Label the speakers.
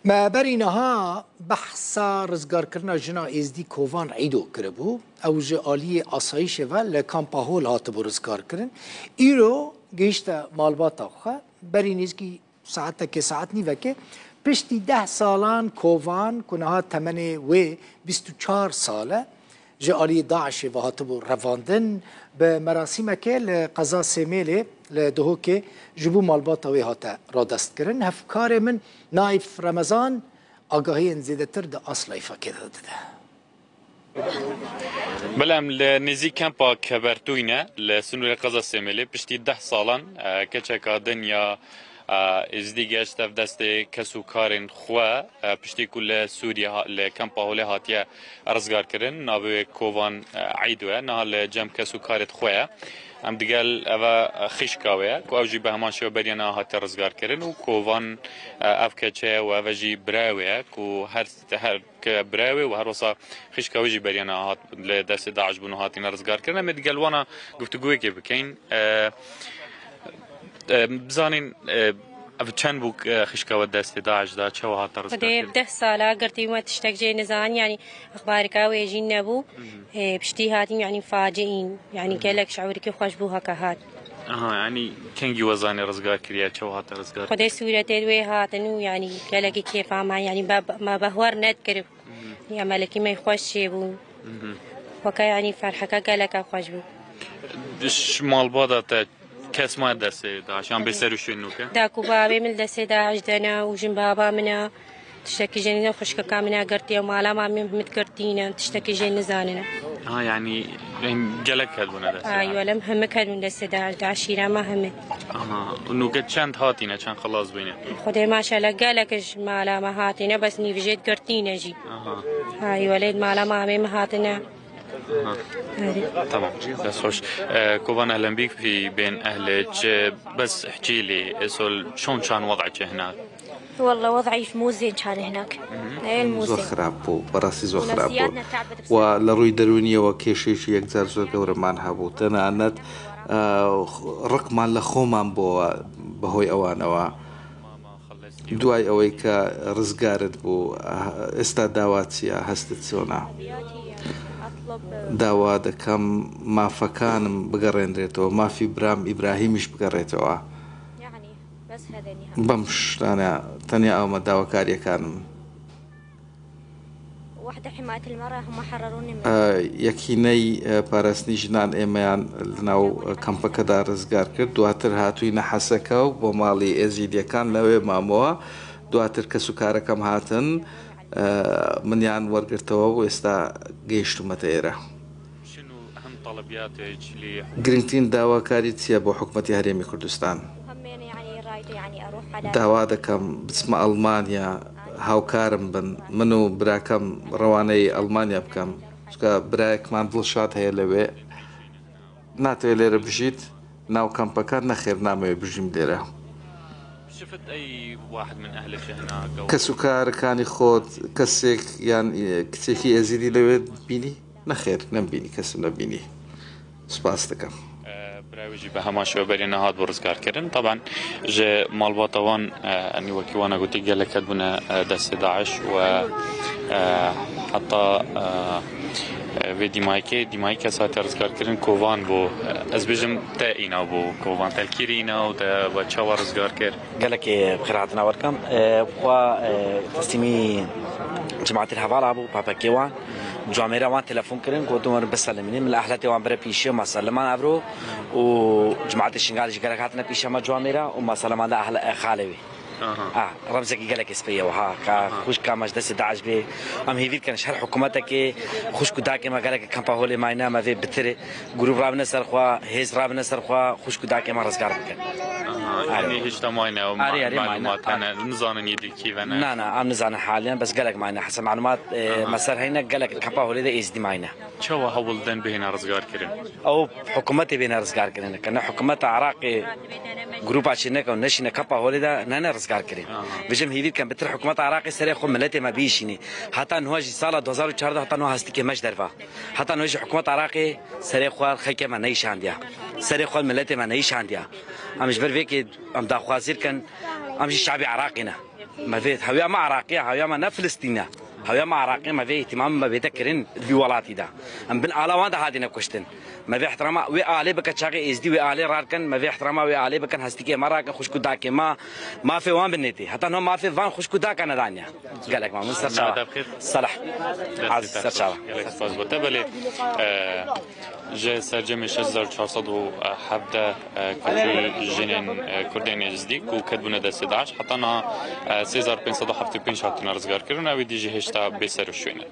Speaker 1: ما برينها بحثا رزقار كرنا جنا ازدي كوفان عيدو كربو او جالي اسايش و لكامباهول هاتبو رزقار كرن ايرو جيشتا مالباتا خو برينيزكي ساعتك ساعتني وكي پشتی 10 سالان کووان کنها تمنه و 24 ساله جالی داعش و هاتبو رواندن به مراسم که لقضا سمیله لدهو که جبو مالباتا و هاتا را دست کرن هفکار من نایف رمضان آگاهی انزیده تر ده اصلای فکر ده
Speaker 2: بلام لنزی کمپا کبرتوینه لسنو لقضا سمیله پشتی 10 سالان کچکا دنیا ازدی گشت دست کسو کارن خوا پشتی کل سوریا لکمپا هوله هاتیه رزگار کردن ناوی کووان عیدوه نه لجم کسو کارت خواه ام دیگل اوا خشکاوه کو اوجی به همان شو برینا هات رزگار کردن و کووان افکچه و اوجی براوه کو هر براوه و هر وصا خشکاوه جی برینا هات لدست داعش بنو هاتینا رزگار کردن ام دیگل وانا گفتگوی که بکین بزانین اف چند بوك خشكاوة دست داعش دا چه وها ترز
Speaker 3: خدي 10 سالا قرتي ما تشتاق جاي نزان يعني اخبارك ويجين نبو بشتي هاتين يعني فاجئين يعني قالك شعورك خوش بوها كهات
Speaker 2: يعني كنجي وزاني رزقار كريا چه وها ترزقار
Speaker 3: خدي سورة وي هاتنو يعني قالك كيف ما يعني ما بهور نذكر يا ملكي ما يخوش بو وكا يعني فرحك قالك خوش بو
Speaker 2: شمال بادا کس ما دست داعش هم بسرش نوکه
Speaker 3: داكو بابي من دست داعش دنا وجن بابا منا تشتكي جنينا خشكا كامنا قرتي ومالا ما متقرتينا تشتكي جن زاننا
Speaker 2: يعني جلك هدونا دست
Speaker 3: ايوه لم همك هدون دست داعشيرا ما همه
Speaker 2: نوكه چند هاتينا چند خلاص بينه
Speaker 3: خدي ما شاء الله قالك مالا ما هاتينا بس نيفجيت قرتينا جي ايوه ليد مالا ما همه هاتنا
Speaker 2: تمام بس خوش كوفان اهلا بيك في بين اهلك بس احكي لي سول شلون كان وضعك هناك؟
Speaker 4: والله وضعي مو زين كان هناك
Speaker 5: زۆر خراپ بوو بەڕاستی زۆر خراپ بوو و لە ڕووی دەرونیەوە کێشێکی یەکجار زۆر گەورەمان هەبوو تەنانەت ڕقمان لە خۆمان بووە بەهۆی ئەوانەوە دوای ئەوەی کە ڕزگارت بوو ئێستا داوا چییە هەستت چۆنە؟ داوا دەکەم مافەکانم بگەڕێنرێتەوە مافی برام ئیبراهیمیش بگەڕێتەوە بەم شتانە تەنیا ئەومە داواکاریەکانم یەکینەی پاراستنی ژنان ئێمەیان لەناو کەمپەکەدا ڕزگار کرد دواتر هاتووی نەحەسەکە و بۆ ماڵی ئێزیدیەکان لەوێ مامەوە دواتر کەس و کارەکەم هاتن منیان وەرگرتەوە و ئێستا گەیشتومەتە ئێرە گرنگترین داواکاری چییە بۆ حکوومەتی هەرێمی کوردستان داوا دەکەم بچمە ئەڵمانیا هاوکارم بن من و براکەم ڕەوانەی ئەڵمانیا بکەم چکە برایەکمان دڵشاد هەیە لەوێ ناتوێت لێرە بژیت ناو کەمپەکان نەخێر نامەوێت بژیم لێرە
Speaker 2: شفت أي واحد من أهلك هناك؟
Speaker 5: كسكر كان يخوض كسك يعني كتيكي أزيدي لو بيني نخير نبيني كسب نبيني سباستك
Speaker 2: براوجي بهما شو برينا هاد برزقار كرن طبعا جا مالباطوان أني وكيوانا قلت لك هدبنا دست داعش و حتى في ديمايكي ساعات رزقار كرن كوفان بو أزبجم تائنا بو كوفان تلكيرينا و تشاور رزقار كر
Speaker 6: قال لك بخير عطنا وركم و تسليمي جماعة الحفالة أبو بابا كيوان جامعة وان تلفون كرن قلت له بسلمني من الأحلى وان برا بيشي وما سلمان أبرو وجماعة الشنغال جالك هاتنا بيشي ما جامعة وما سلمان ده أهل خالوي رمزك قال لك اسبيه وها خوش كامش دست داعش به ام هيفيد كان شهر حكومتك خوش كداك ما قال لك كامبا هولي ماينا ما في بتر جروب رابنا سرخوا هيز رابنا سرخوا خوش كداك ما رزقار بك
Speaker 2: يعني هيش تماينا ومعلومات انا نزان يدي كيف انا
Speaker 6: لا ام نزان حاليا بس قال لك معنا حسب معلومات مسار هنا قال لك كامبا هولي ده از دي معنا
Speaker 2: شو هول دن بهنا رزقار كرين
Speaker 6: او حكومتي بهنا رزقار كرين كان حكومه عراقي جروب عشانك ونشنا كامبا هولي ده نانا رزقار كرين بجم هيفيد كان بتر حكومه عراقي سري خو ملتي ما بيشيني حتى انه جي سال 2014 حتى انه هستي مش درفا حتى انه جي حكومه عراقي سري خو خيكه ما نيش عندها سري خو ملتي ما نيش عندها ام جبر فيك ام دا خوازير كان ام جي شعبي عراقينا ما فيت هويا ما عراقية هويا ما فلسطينية هويا ما عراقية ما في اهتمام ما بيتكرين في ولاتي ده ام بن على وان هذه نكشتن ما في احترام وي عليه بك شاقي اس دي وي عليه راركن ما في احترام وي عليه بك هستيكي مراك خوش كداك ما في وان بنيتي حتى انهم ما في فان خوش كداك انا دانيا قال لك ما مستر شاو صلاح عز سر شاو
Speaker 2: استاذ بتبلي جاء سرجم 6417 كل جنين كردين يزديك وكتبنا دا 11 حتى انا 3575 هاتنا رزقار كرنا ودي جي هشتا بيسر شوينه